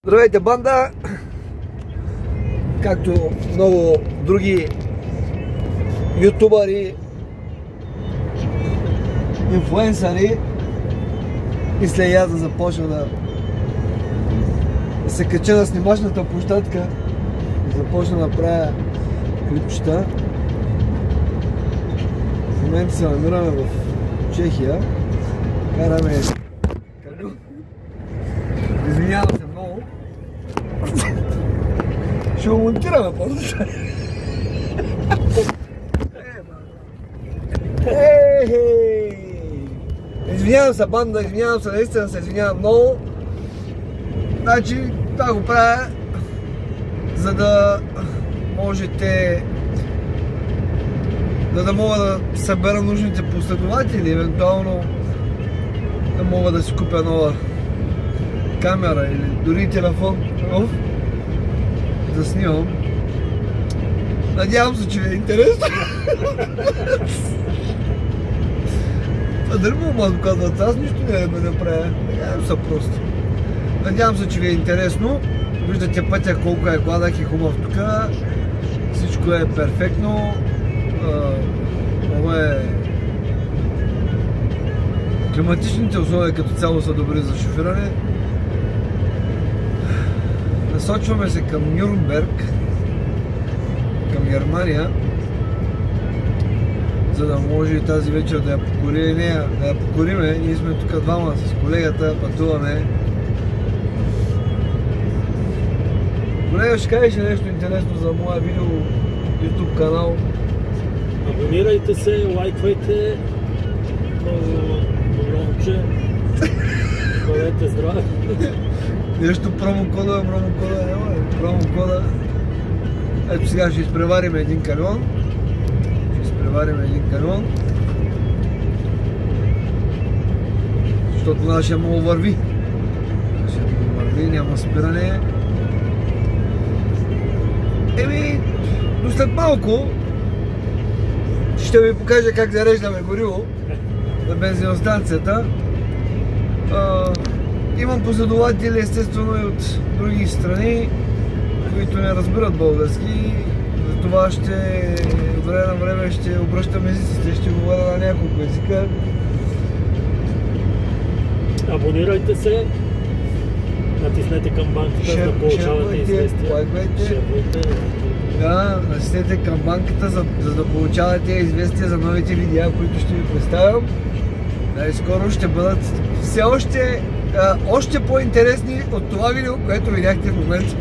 Здравейте, банда! Както много други ютубъри, инфлуенсъри, мисля и аз да започна да се кача на снимачната площадка и започна да правя клипчета. В момента се намираме в Чехия. Караме камион. Извинявам се много. Ще го монтираме после. Извинявам се, банда, извинявам се, наистина се извинявам много. Значи, това го правя, за да можете да мога да събера нужните последователи, евентуално да мога да си купя нова камера или дори телефон нов да снимам. Надявам се, че ви е интересно. А дали му да казват, аз нищо не ме направя. Надявам се просто. Надявам се, че ви е интересно. Виждате пътя колко е гладък и хубав тук. Всичко е перфектно. Много е... Климатичните условия като цяло са добри за шофиране. Насочваме се към Нюрнберг, към Германия, за да може и тази вечер да я покориме. Ние сме тук двама с колегата, пътуваме. Колега, ще кажеш нещо интересно за моя видео YouTube канал? Абонирайте се, лайквайте, добро момче, бъдете здрави. Нещо промокода, няма ли? Промокода. Ето сега ще изпреварим един камион. Защото нашия много върви. Няма спиране. Но след малко ще ви покажа как зареждаме гориво на бензиностанцията. Имам последователи естествено и от други страни, които не разбират български. Затова от време на време ще обръщам езиците, ще говоря на няколко езика. Абонирайте се, натиснете камбанката, за да получавате известия. Да, натиснете камбанката, за да получавате известия за новите видеа, които ще ви представям. Най-скоро ще бъдат все още по-интересни от това видео, което видяхте в момента.